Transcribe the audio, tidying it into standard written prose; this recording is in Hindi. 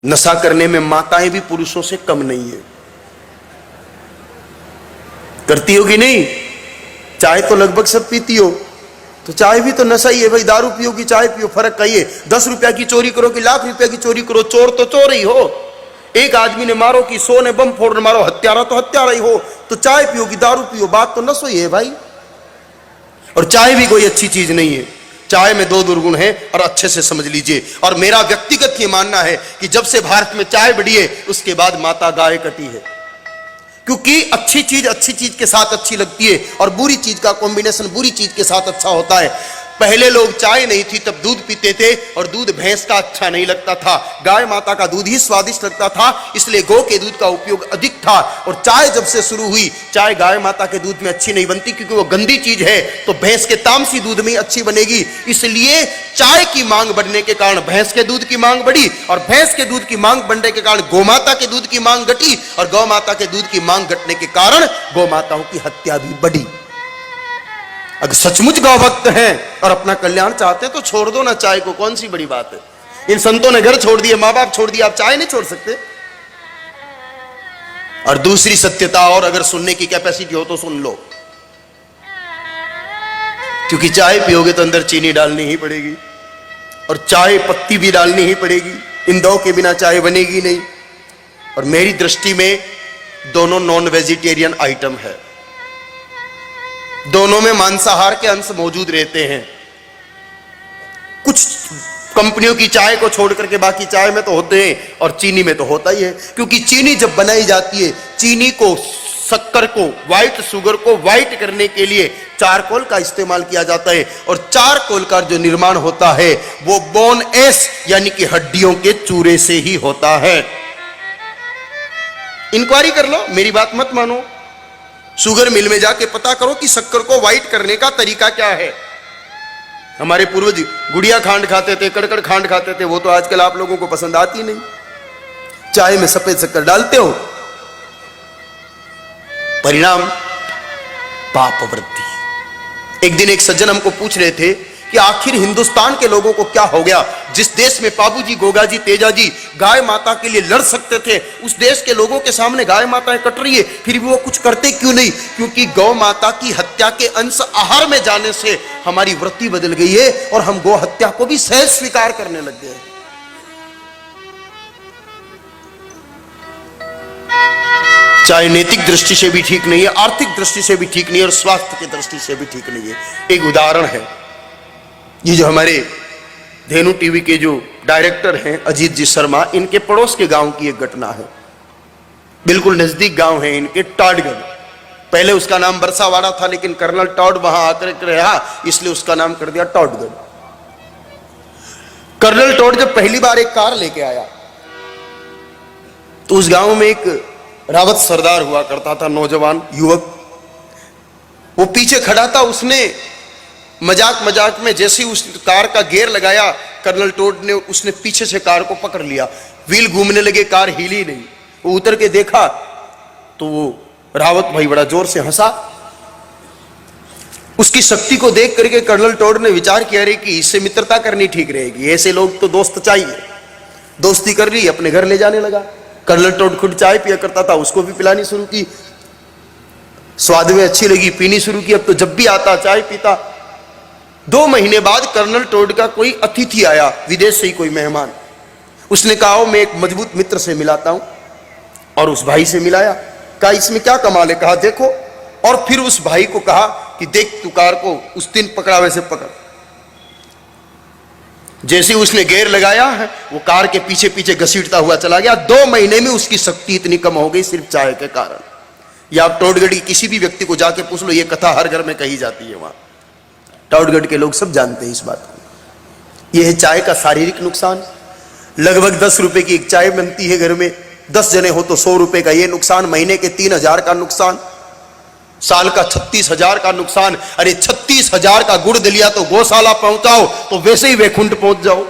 नशा करने में माताएं भी पुरुषों से कम नहीं है। करती हो कि नहीं? चाय तो लगभग सब पीती हो, तो चाय भी तो नशा ही है भाई। दारू पियो कि चाय पियो, फर्क कहिए। 10 रुपया की चोरी करो कि लाख रुपया की चोरी करो, चोर तो चोर ही हो। एक आदमी ने मारो कि 100 ने बम फोड़ मारो, हत्यारा तो हत्यारा ही हो। तो चाय पियो कि दारू पियो, बात तो नशा ही है भाई। और चाय भी कोई अच्छी चीज नहीं है। चाय में 2 दुर्गुण है और अच्छे से समझ लीजिए। और मेरा व्यक्तिगत ये मानना है कि जब से भारत में चाय बढ़ी है उसके बाद माता गाय कटी है। क्योंकि अच्छी चीज के साथ अच्छी लगती है और बुरी चीज का कॉम्बिनेशन बुरी चीज के साथ अच्छा होता है। पहले लोग चाय नहीं थी तब दूध पीते थे और दूध भैंस का अच्छा नहीं लगता था, गाय माता का दूध ही स्वादिष्ट लगता था, इसलिए गौ के दूध का उपयोग अधिक था। और चाय जब से शुरू हुई, चाय गाय माता के दूध में अच्छी नहीं बनती क्योंकि वो गंदी चीज है, तो भैंस के तामसी दूध में अच्छी बनेगी। इसलिए चाय की मांग बढ़ने के कारण भैंस के दूध की मांग बढ़ी और भैंस के दूध की मांग बढ़ने के कारण गौ माता के दूध की मांग घटी और गौ माता के दूध की मांग घटने के कारण गौ माताओं की हत्या भी बढ़ी। अगर सचमुच गौ भक्त हैं और अपना कल्याण चाहते हैं तो छोड़ दो ना चाय को, कौन सी बड़ी बात है। इन संतों ने घर छोड़ दिए, मां बाप छोड़ दिया, आप चाय नहीं छोड़ सकते। और दूसरी सत्यता, और अगर सुनने की कैपेसिटी हो तो सुन लो, क्योंकि चाय पियोगे तो अंदर चीनी डालनी ही पड़ेगी और चाय पत्ती भी डालनी ही पड़ेगी। इन 2 के बिना चाय बनेगी नहीं। और मेरी दृष्टि में दोनों नॉन वेजिटेरियन आइटम है, दोनों में मांसाहार के अंश मौजूद रहते हैं। कुछ कंपनियों की चाय को छोड़ करके बाकी चाय में तो होते हैं और चीनी में तो होता ही है। क्योंकि चीनी जब बनाई जाती है, चीनी को, शक्कर को, व्हाइट शुगर को व्हाइट करने के लिए चारकोल का इस्तेमाल किया जाता है और चारकोल का जो निर्माण होता है वो बोन एश यानी कि हड्डियों के चूरे से ही होता है। इंक्वायरी कर लो, मेरी बात मत मानो। शुगर मिल में जाके पता करो कि शक्कर को व्हाइट करने का तरीका क्या है। हमारे पूर्वज गुड़िया खांड खाते थे, कड़कड़ खांड खाते थे, वो तो आजकल आप लोगों को पसंद आती नहीं। चाय में सफेद शक्कर डालते हो, परिणाम पाप वृद्धि। एक दिन एक सज्जन हमको पूछ रहे थे कि आखिर हिंदुस्तान के लोगों को क्या हो गया, जिस देश में बाबूजी, गोगाजी, तेजाजी गाय माता के लिए लड़ सकते थे, उस देश के लोगों के सामने गाय माताएं कट रही है, फिर भी वो कुछ करते क्यों नहीं? क्योंकि गौ माता की हत्या के अंश आहार में जाने से हमारी वृत्ति बदल गई है और हम गौ हत्या को भी सहज स्वीकार करने लग गए। चाहे नैतिक दृष्टि से भी ठीक नहीं है, आर्थिक दृष्टि से भी ठीक नहीं है और स्वास्थ्य की दृष्टि से भी ठीक नहीं है। एक उदाहरण है, ये जो हमारे धेनु टीवी के जो डायरेक्टर हैं अजीत जी शर्मा, इनके पड़ोस के गांव की एक घटना है। बिल्कुल नजदीक गांव है इनके, टॉडगढ़। पहले उसका नाम बरसावाड़ा था लेकिन कर्नल टॉड वहां आकर रहा, इसलिए उसका नाम कर दिया टॉडगढ़। कर्नल टॉड जब पहली बार एक कार लेके आया तो उस गांव में एक रावत सरदार हुआ करता था, नौजवान युवक, वो पीछे खड़ा था। उसने मजाक में जैसे ही उस कार का गियर लगाया, कर्नल टॉड ने, उसने पीछे से कार को पकड़ लिया। व्हील घूमने लगे, कार हिली नहीं। वो उतर के देखा तो वो रावत भाई बड़ा जोर से हंसा। उसकी शक्ति को देख करके कर्नल टॉड ने विचार किया रे कि इससे मित्रता करनी ठीक रहेगी, ऐसे लोग तो दोस्त चाहिए। दोस्ती कर ली, अपने घर ले जाने लगा। कर्नल टॉड खुद चाय पिया करता था, उसको भी पिलानी शुरू की। स्वाद में अच्छी लगी, पीनी शुरू की। अब तो जब भी आता चाय पीता। 2 महीने बाद कर्नल टॉड का कोई अतिथि आया, विदेश से ही कोई मेहमान। उसने कहा मैं एक मजबूत मित्र से मिलाता हूं, और उस भाई से मिलाया। कहा इसमें क्या कमाल है? कहा देखो। और फिर उस भाई को कहा कि देख तू कार को उस दिन पकड़ा वैसे पकड़। जैसे उसने गियर लगाया है वो कार के पीछे पीछे घसीटता हुआ चला गया। 2 महीने में उसकी शक्ति इतनी कम हो गई सिर्फ चाय के कारण। या आप टॉडगढ़ की किसी भी व्यक्ति को जाके पूछ लो, ये कथा हर घर में कही जाती है। वहां टॉडगढ़ के लोग सब जानते हैं इस बात को। यह है चाय का शारीरिक नुकसान। लगभग 10 रुपए की एक चाय बनती है घर में, 10 जने हो तो 100 रुपए का ये नुकसान, महीने के 3000 का नुकसान, साल का 36,000 का नुकसान। अरे 36,000 का गुड़ दलिया तो गौशाला पहुंचाओ तो वैसे ही वैकुंठ पहुंच जाओ।